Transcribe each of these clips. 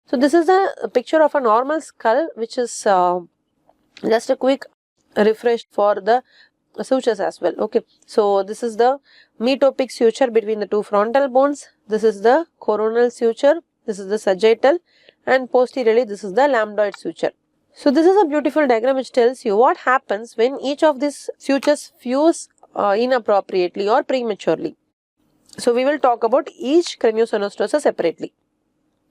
So this is a picture of a normal skull, which is just a quick refresh for the sutures as well. Okay, so this is the metopic suture between the two frontal bones. This is the coronal suture. This is the sagittal, and posteriorly this is the lambdoid suture. So this is a beautiful diagram which tells you what happens when each of these sutures fuse inappropriately or prematurely. So we will talk about each craniosynostosis separately.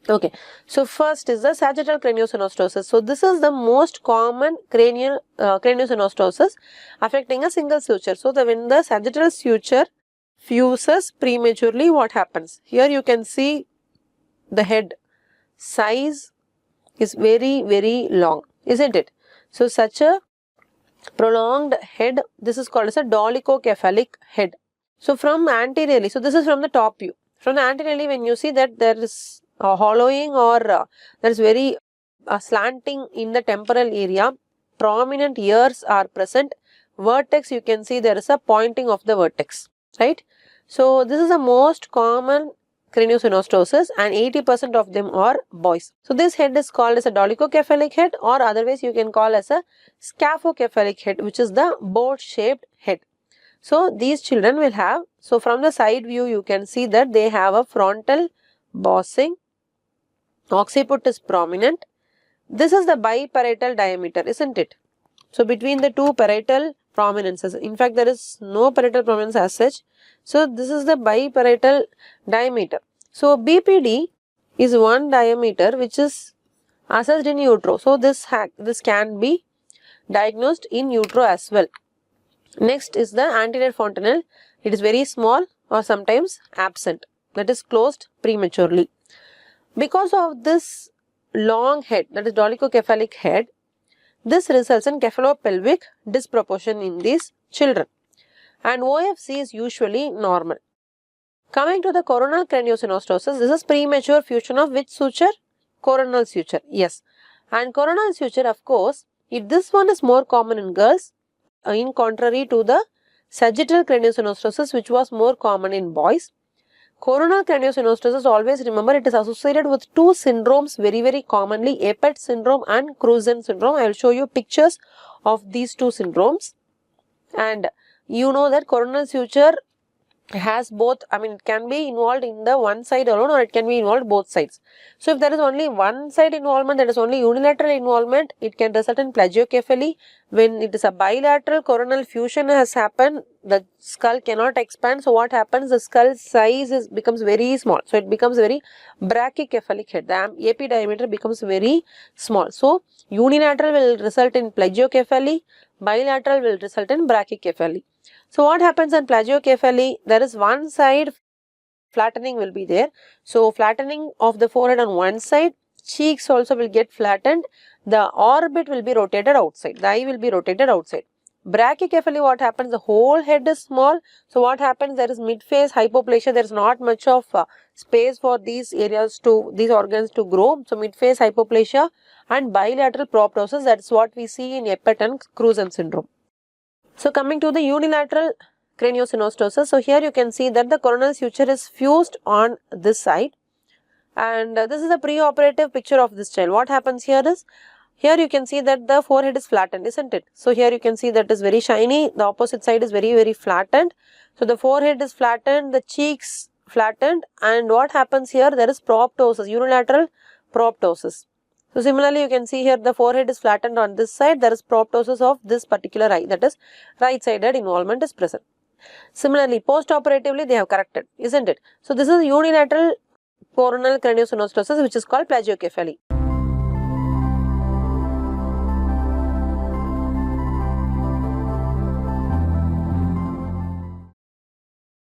Okay, so first is the sagittal craniosynostosis. So this is the most common craniosynostosis affecting a single suture. So when the sagittal suture fuses prematurely, what happens? Here you can see the head size is very long, isn't it? So such a prolonged head, this is called as a dolichocephalic head. So from anteriorly, so this is from the top view. From the anteriorly, when you see that there is hollowing or there is very slanting in the temporal area, prominent ears are present. Vertex, you can see there is a pointing of the vertex, right? So this is the most common craniosynostosis, and 80% of them are boys. So this head is called as a dolichocephalic head, or otherwise you can call as a scaphocephalic head, which is the boat-shaped head. So these children will have, so from the side view you can see that they have a frontal bossing, occiput is prominent. This is the biparietal diameter, isn't it? So between the two parietal prominences, in fact there is no parietal prominence as such. So this is the biparietal diameter. So BPD is one diameter which is assessed in utero. So this can be diagnosed in utero as well. Next is the anterior fontanelle. It is very small or sometimes absent, that is closed prematurely. Because of this long head, that is dolichocephalic head, this results in cephalopelvic disproportion in these children, and OFC is usually normal. Coming to the coronal craniosynostosis, this is premature fusion of which suture? Coronal suture, yes. And coronal suture, of course, if this one is more common in girls, in contrary to the sagittal craniosynostosis, which was more common in boys. Coronal craniosynostosis, always remember, it is associated with two syndromes very commonly, Apert syndrome and Cruzen syndrome. I will show you pictures of these two syndromes. And you know that coronal suture has both, I mean, it can be involved in the one side alone, or it can be involved both sides. So if there is only one side involvement, that is only unilateral involvement, it can result in plagiocephaly. When it is a bilateral coronal fusion has happened, the skull cannot expand. So what happens? The skull size becomes very small. So it becomes very brachycephalic head. The AP diameter becomes very small. So unilateral will result in plagiocephaly, bilateral will result in brachycephaly. So what happens in plagiocephaly? There is one side flattening will be there. So flattening of the forehead on one side, cheeks also will get flattened. The orbit will be rotated outside. The eye will be rotated outside. Brachycephaly, what happens? The whole head is small. So what happens? There is mid-face hypoplasia. There is not much of space for these areas to, these organs to grow. So mid-face hypoplasia and bilateral proptosis. That is what we see in Apert and Cruzen syndrome. So coming to the unilateral craniosynostosis, so here you can see that the coronal suture is fused on this side, and this is a preoperative picture of this child. What happens here is, here you can see that the forehead is flattened, isn't it? So here you can see that is very shiny, the opposite side is very flattened. So the forehead is flattened, the cheeks flattened, and what happens here? There is proptosis, unilateral proptosis. So similarly, you can see here the forehead is flattened on this side, there is proptosis of this particular eye, that is right-sided involvement is present. Similarly, post-operatively they have corrected, isn't it? So this is unilateral coronal craniosynostosis, which is called plagiocephaly.